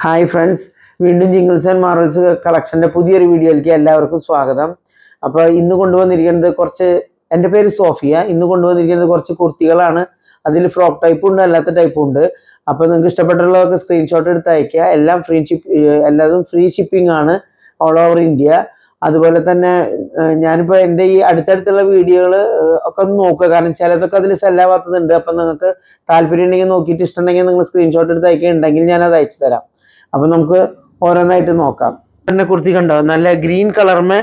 Hi friends, വീണ്ടും jingles and Marvels കളക്ഷൻ്റെ പുതിയൊരു വീഡിയോയിലേക്ക് എല്ലാവർക്കും സ്വാഗതം. അപ്പോൾ ഇന്ന് കൊണ്ടുവന്നിരിക്കുന്നത് എൻ്റെ പേര് സോഫിയ. ഇന്ന് കൊണ്ടുവന്നിരിക്കുന്നത് കുറച്ച് കുർത്തികളാണ്. അതിൽ ഫ്രോക്ക് ടൈപ്പും ഉണ്ട്, അല്ലാത്ത ടൈപ്പും ഉണ്ട്. അപ്പോൾ നിങ്ങൾക്ക് ഇഷ്ടപ്പെട്ടുള്ളതൊക്കെ സ്ക്രീൻഷോട്ട് എടുത്ത് അയക്കുക. എല്ലാതും ഫ്രീ ഷിപ്പിംഗ് ആണ്, ഓൾ ഓവർ ഇന്ത്യ. അതുപോലെ തന്നെ ഞാനിപ്പോൾ എൻ്റെ ഈ അടുത്തടുത്തുള്ള വീഡിയോകൾ ഒക്കെ ഒന്ന് നോക്കുക, കാരണം ചിലതൊക്കെ അതിൽ സെല്ലാവാത്തതുണ്ട്. അപ്പം നിങ്ങൾക്ക് താല്പര്യം ഉണ്ടെങ്കിൽ നോക്കിയിട്ട് ഇഷ്ടമുണ്ടെങ്കിൽ നിങ്ങൾ സ്ക്രീൻഷോട്ട് എടുത്ത് അയക്കുകയുണ്ടെങ്കിൽ ഞാനത് അയച്ചു തരാം. അപ്പൊ നമുക്ക് ഓരോന്നായിട്ട് നോക്കാം. തന്നെ കുർത്തി കണ്ടോ, നല്ല ഗ്രീൻ കളറുമേ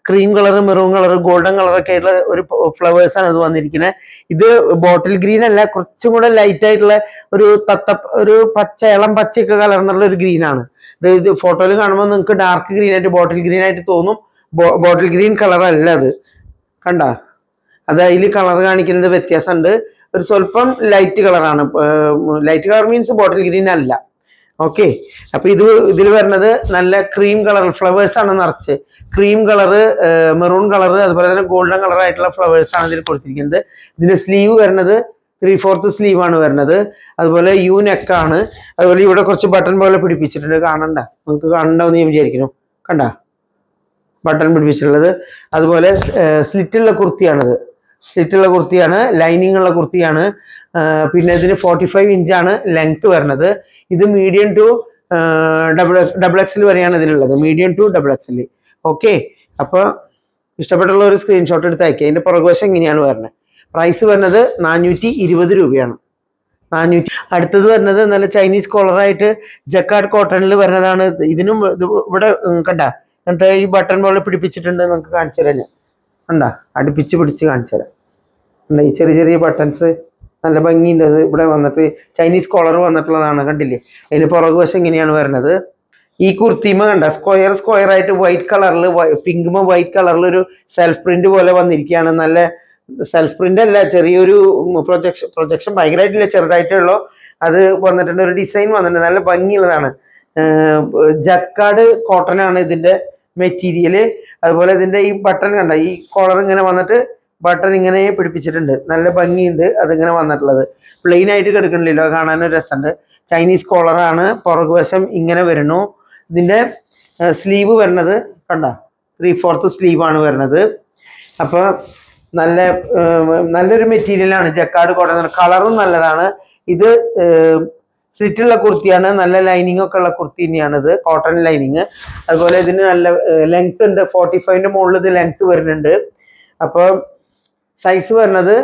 cream colour, maroon colour, golden കളറൊക്കെ ആയിട്ടുള്ള ഒരു ഫ്ലവേഴ്സ് ആണ് ഇത് വന്നിരിക്കുന്നത്. ഇത് ബോട്ടിൽ ഗ്രീൻ അല്ല, കുറച്ചും കൂടെ ലൈറ്റ് ആയിട്ടുള്ള ഒരു ഇളം പച്ചയൊക്കെ കലർന്നുള്ള ഒരു ഗ്രീൻ ആണ് ഇത്. ഫോട്ടോയിൽ കാണുമ്പോൾ നിങ്ങൾക്ക് ഡാർക്ക് ഗ്രീൻ ആയിട്ട്, ബോട്ടിൽ ഗ്രീൻ ആയിട്ട് തോന്നും. ബോട്ടിൽ ഗ്രീൻ കളർ അല്ല അത്, കണ്ട. അത് അതിൽ കളർ കാണിക്കുന്നത് വ്യത്യാസമുണ്ട്. ഒരു സ്വല്പം ലൈറ്റ് കളറാണ്. Light colour means bottle green അല്ല. ഓക്കെ. അപ്പൊ ഇതിൽ വരുന്നത് നല്ല ക്രീം കളർ ഫ്ലവേഴ്സ് ആണ്, നിറച്ച് ക്രീം കളറ്, മെറൂൺ കളർ, അതുപോലെ തന്നെ ഗോൾഡൻ കളർ ആയിട്ടുള്ള ഫ്ലവേഴ്സ് ആണ് ഇതിൽ കൊടുത്തിരിക്കുന്നത്. ഇതിന്റെ സ്ലീവ് വരുന്നത് 3/4 സ്ലീവ് ആണ് വരുന്നത്. അതുപോലെ യു നെക്കാണ്. അതുപോലെ ഇവിടെ കുറച്ച് ബട്ടൺ പോലെ പിടിപ്പിച്ചിട്ടുണ്ട്. കാണണ്ട, നിങ്ങൾക്ക് കാണണ്ടാവെന്ന് ഞാൻ വിചാരിക്കുന്നു. കണ്ട, ബട്ടൺ പിടിപ്പിച്ചിട്ടുള്ളത്. അതുപോലെ സ്ലിറ്റുള്ള കുർത്തിയാണിത്. സ്ലിറ്റുള്ള കുർത്തിയാണ്, ലൈനിങ് ഉള്ള കുർത്തിയാണ്. പിന്നെ ഇതിന് 45 ഇഞ്ചാണ് ലെങ്ത് വരുന്നത്. ഇത് മീഡിയം ടു ഡബിൾ എക്സൽ വരെയാണ് ഇതിലുള്ളത്, medium to double XL. Okay. അപ്പോൾ ഇഷ്ടപ്പെട്ടുള്ള ഒരു സ്ക്രീൻഷോട്ട് എടുത്ത് അയക്കുക. അതിൻ്റെ പുറകുവശം ഇങ്ങനെയാണ് വരുന്നത്. പ്രൈസ് വരുന്നത് 420 രൂപയാണ്. 400. അടുത്തത് വരുന്നത് നല്ല ചൈനീസ് കോളറായിട്ട് ജക്കാർഡ് കോട്ടണിൽ വരുന്നതാണ്. ഇതിനും ഇവിടെ കണ്ട എന്നിട്ട് ഈ ബട്ടൺ പോലെ പിടിപ്പിച്ചിട്ടുണ്ട്. നമുക്ക് കാണിച്ചു തരാം ഞാൻ. കണ്ട, അടുപ്പിച്ച് പിടിച്ച് കാണിച്ചു തരാം. ഈ ചെറിയ ചെറിയ ബട്ടൺസ് നല്ല ഭംഗിയുണ്ട്. അത് ഇവിടെ വന്നിട്ട് ചൈനീസ് കോളർ വന്നിട്ടുള്ളതാണ്, കണ്ടില്ലേ. അതിന് പുറകുവശം ഇങ്ങനെയാണ് വരുന്നത്. ഈ കുർത്തിമ കണ്ട സ്ക്വയർ ആയിട്ട് വൈറ്റ് കളറിൽ, പിങ്കുമ വൈറ്റ് കളറിൽ ഒരു സെൽഫ് പ്രിന്റ് പോലെ വന്നിരിക്കുകയാണ്. നല്ല സെൽഫ് പ്രിന്റ് അല്ല, ചെറിയൊരു പ്രൊജക്ഷൻ ഭയങ്കരമായിട്ടില്ല, ചെറുതായിട്ടുള്ളൂ. അത് വന്നിട്ടുണ്ട്, ഒരു ഡിസൈൻ വന്നിട്ടുണ്ട്, നല്ല ഭംഗിയുള്ളതാണ്. ജക്കാർഡ് കോട്ടൺ ആണ് ഇതിന്റെ മെറ്റീരിയല്. അതുപോലെ ഇതിന്റെ ഈ ബട്ടൺ കണ്ട, ഈ കോളർ ഇങ്ങനെ വന്നിട്ട് ബട്ടൺ ഇങ്ങനെ പിടിപ്പിച്ചിട്ടുണ്ട്, നല്ല ഭംഗിയുണ്ട് അതിങ്ങനെ വന്നിട്ടുള്ളത്. പ്ലെയിൻ ആയിട്ട് കിടക്കണില്ലല്ലോ, കാണാനൊരു രസമുണ്ട്. ചൈനീസ് കോളറാണ്, പുറകുവശം ഇങ്ങനെ വരുന്നു. ഇതിന്റെ സ്ലീവ് വരുന്നത് കണ്ട 3/4 സ്ലീവ് ആണ് വരുന്നത്. അപ്പോൾ നല്ലൊരു മെറ്റീരിയലാണ് ജക്കാർഡ് കോട്ടൺ. കളറും നല്ലതാണ്. ഇത് സ്ലിറ്റുള്ള കുർത്തിയാണ്, നല്ല ലൈനിങ് ഒക്കെ ഉള്ള കുർത്തി തന്നെയാണിത്, കോട്ടൺ ലൈനിങ്. അതുപോലെ ഇതിന് നല്ല ലെങ്ത് ഉണ്ട്, 45ന്റെ മുകളിൽ ഇത് ലെങ്ത് വരുന്നുണ്ട്. അപ്പോൾ സൈസ് വരുന്നത്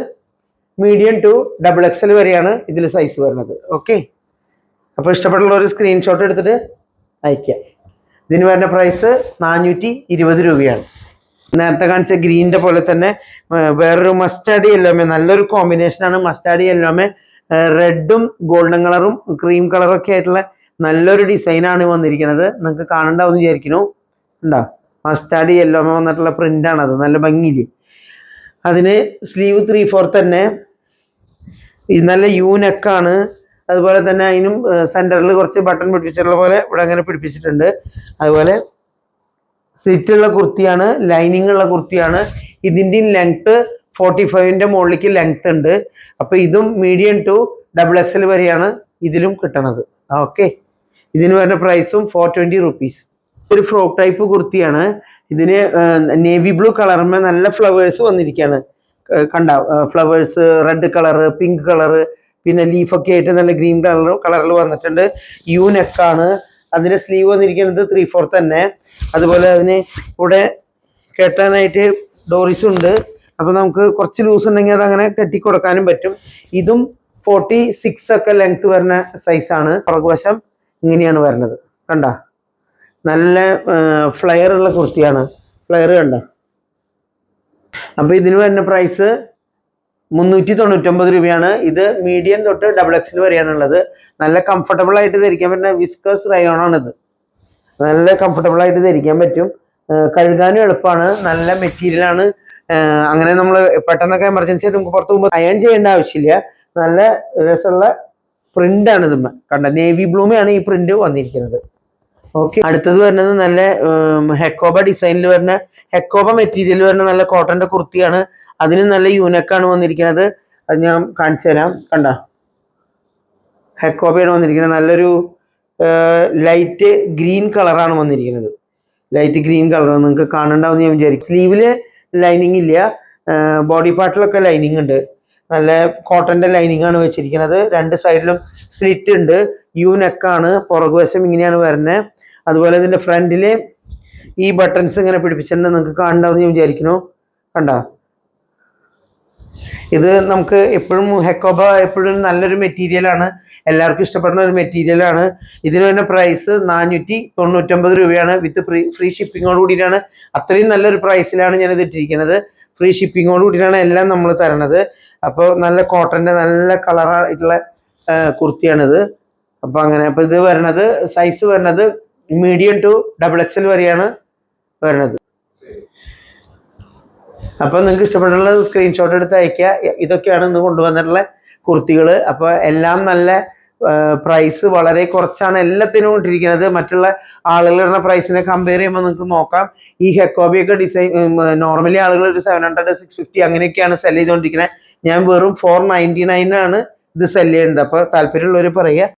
മീഡിയം ടു ഡബിൾ എക്സൽ വരെയാണ് ഇതിൽ സൈസ് വരുന്നത്. ഓക്കെ. അപ്പോൾ ഇഷ്ടപ്പെട്ടുള്ള ഒരു സ്ക്രീൻഷോട്ട് എടുത്തിട്ട് അയക്കുക. ഇതിന് വരുന്ന പ്രൈസ് 420 രൂപയാണ്. നേരത്തെ കാണിച്ച ഗ്രീനിന്റെ പോലെ തന്നെ വേറൊരു മസ്റ്റാർഡ് യെല്ലോമേ, നല്ലൊരു കോമ്പിനേഷനാണ്. മസ്റ്റാർഡ് യെല്ലോമേ റെഡും ഗോൾഡൻ കളറും ക്രീം കളറും ഒക്കെ ആയിട്ടുള്ള നല്ലൊരു ഡിസൈനാണ് വന്നിരിക്കുന്നത്. നിങ്ങൾക്ക് കാണണ്ടാവും വിചാരിക്കുന്നു. ഉണ്ടോ, മസ്റ്റാർഡ് യെല്ലോമേ വന്നിട്ടുള്ള പ്രിന്റാണത്, നല്ല ഭംഗിയില്. അതിന് സ്ലീവ് 3/4 തന്നെ. ഇത് നല്ല യു നെക്കാണ്. അതുപോലെ തന്നെ അതിനും സെന്ററിൽ കുറച്ച് ബട്ടൺ പിടിപ്പിച്ചിട്ടുള്ള പോലെ ഇവിടെ അങ്ങനെ പിടിപ്പിച്ചിട്ടുണ്ട്. അതുപോലെ സ്ലിറ്റുള്ള കുർത്തിയാണ്, ലൈനിങ് ഉള്ള കുർത്തിയാണ്. ഇതിൻ്റെയും ലെങ്ത് 45ന്റെ മുകളിലേക്ക് ലെങ്ത് ഉണ്ട്. അപ്പൊ ഇതും മീഡിയം ടു ഡബിൾ എക്സൽ വരെയാണ് ഇതിലും കിട്ടണത്. ഓക്കെ. ഇതിന് വരുന്ന പ്രൈസും 420 റുപ്പീസ്. ഒരു ഫ്രോക്ക് ടൈപ്പ് കുർത്തിയാണ്. ഇതിന് നേവി ബ്ലൂ കളറിന് നല്ല ഫ്ലവേഴ്സ് വന്നിരിക്കുകയാണ്. കണ്ട, flowers red colour, pink colour, പിന്നെ ലീഫൊക്കെ ആയിട്ട് നല്ല ഗ്രീൻ കളറിൽ വന്നിട്ടുണ്ട്. യു നെക്കാണ്. അതിന്റെ സ്ലീവ് വന്നിരിക്കുന്നത് 3/4 തന്നെ. അതുപോലെ അതിന് ഇവിടെ കെട്ടാനായിട്ട് ഡോറിസ് ഉണ്ട്. അപ്പൊ നമുക്ക് കുറച്ച് ലൂസ് ഉണ്ടെങ്കിൽ അത് അങ്ങനെ കെട്ടിക്കൊടുക്കാനും പറ്റും. ഇതും 46 ഒക്കെ ലെങ്ത് വരുന്ന സൈസാണ്. പുറകുവശം ഇങ്ങനെയാണ് വരുന്നത്. കണ്ട, നല്ല ഫ്ലെയർ ഉള്ള കുർത്തിയാണ്. ഫ്ലെയർ കണ്ട. അപ്പൊ ഇതിന് വരുന്ന പ്രൈസ് 399 രൂപയാണ്. ഇത് മീഡിയം തൊട്ട് ഡബിൾ എക്സൽ വരെയാണുള്ളത്. നല്ല കംഫർട്ടബിൾ ആയിട്ട് ധരിക്കാൻ പറ്റുന്ന വിസ്കേഴ്സ് റയോൺ ആണിത്. നല്ല കംഫർട്ടബിൾ ആയിട്ട് ധരിക്കാൻ പറ്റും. കഴുകാനും എളുപ്പമാണ്, നല്ല മെറ്റീരിയലാണ്. അങ്ങനെ നമ്മൾ പെട്ടെന്നൊക്കെ എമർജൻസി ആയിട്ട് നമുക്ക് പുറത്ത് പോകുമ്പോൾ അയൺ ചെയ്യേണ്ട ആവശ്യമില്ല. നല്ല രസമുള്ള പ്രിന്റ് ആണ് ഇത്. കണ്ട, നേവി ബ്ലൂമാണ് ഈ പ്രിന്റ് വന്നിരിക്കുന്നത്. ഓക്കെ. അടുത്തത് വരുന്നത് നല്ല ഹെക്കോബ ഡിസൈനിൽ വരുന്ന, ഹെക്കോബ മെറ്റീരിയൽ വരുന്ന നല്ല കോട്ടന്റെ കുർത്തിയാണ്. അതിന് നല്ല യൂനക്കാണ് വന്നിരിക്കുന്നത്. അത് ഞാൻ കാണിച്ചു തരാം. കണ്ട, ഹെക്കോബയാണ് വന്നിരിക്കുന്നത്. നല്ലൊരു ലൈറ്റ് ഗ്രീൻ കളറാണ് വന്നിരിക്കുന്നത്. ലൈറ്റ് ഗ്രീൻ കളർ നിങ്ങൾക്ക് കാണുന്നുണ്ടാവും ഞാൻ വിചാരിക്കും. സ്ലീവില് ലൈനിങ് ഇല്ല, ബോഡി പാർട്ടിലൊക്കെ ലൈനിങ് ഉണ്ട്. നല്ല കോട്ടന്റെ ലൈനിങ് ആണ് വെച്ചിരിക്കുന്നത്. രണ്ട് സൈഡിലും സ്ലിറ്റ് ഉണ്ട്. യു നെക്കാണ്. പുറകുവശം ഇങ്ങനെയാണ് വരുന്നത്. അതുപോലെ ഇതിന്റെ ഫ്രണ്ടില് ഈ ബട്ടൺസ് ഇങ്ങനെ പിടിപ്പിച്ചിട്ടുണ്ട്. നിങ്ങൾക്ക് കാണുന്നുണ്ടാവും ഞാൻ വിചാരിക്കുന്നു. കണ്ട, ഇത് നമുക്ക് എപ്പോഴും ഹെക്കോബ എപ്പോഴും നല്ലൊരു മെറ്റീരിയലാണ്, എല്ലാവർക്കും ഇഷ്ടപ്പെടുന്ന ഒരു മെറ്റീരിയലാണ്. ഇതിന് തന്നെ പ്രൈസ് 499 രൂപയാണ്. വിത്ത് ഫ്രീ ഷിപ്പിങ്ങോട് കൂടിയിട്ടാണ്. അത്രയും നല്ലൊരു പ്രൈസിലാണ് ഞാൻ ഇത് ഇട്ടിരിക്കുന്നത്. ഫ്രീ ഷിപ്പിങ്ങോട് കൂടിയിട്ടാണ് എല്ലാം നമ്മൾ തരണത്. അപ്പോൾ നല്ല കോട്ടന്റെ നല്ല കളറായിട്ടുള്ള കുർത്തിയാണിത്. അപ്പോൾ അങ്ങനെ, അപ്പോൾ ഇത് വരുന്നത് സൈസ് വരുന്നത് മീഡിയം ടു XXL വരെയാണ് വരുന്നത്. അപ്പോൾ നിങ്ങൾക്ക് ഇഷ്ടപ്പെട്ടുള്ളത് സ്ക്രീൻഷോട്ട് എടുത്ത് അയക്കുക. ഇതൊക്കെയാണ് ഇന്ന് കൊണ്ടുവന്നിട്ടുള്ള കുർത്തികൾ. അപ്പോൾ എല്ലാം നല്ല പ്രൈസ് വളരെ കുറച്ചാണ് എല്ലാത്തിനും ഇട്ടിരിക്കുന്നത്. മറ്റുള്ള ആളുകളുടെ പ്രൈസിനെ കമ്പയർ ചെയ്യുമ്പോൾ നിങ്ങൾക്ക് നോക്കാം. ഈ ഹെക്കോബിയൊക്കെ ഡിസൈൻ നോർമലി ആളുകൾ ഒരു 700 650 അങ്ങനെയൊക്കെയാണ് സെല് ചെയ്തുകൊണ്ടിരിക്കുന്നത്. ഞാൻ വെറും 499 ആണ് ഇത് സെല് ചെയ്യുന്നത്. അപ്പോൾ താല്പര്യമുള്ളവർ പറയുക.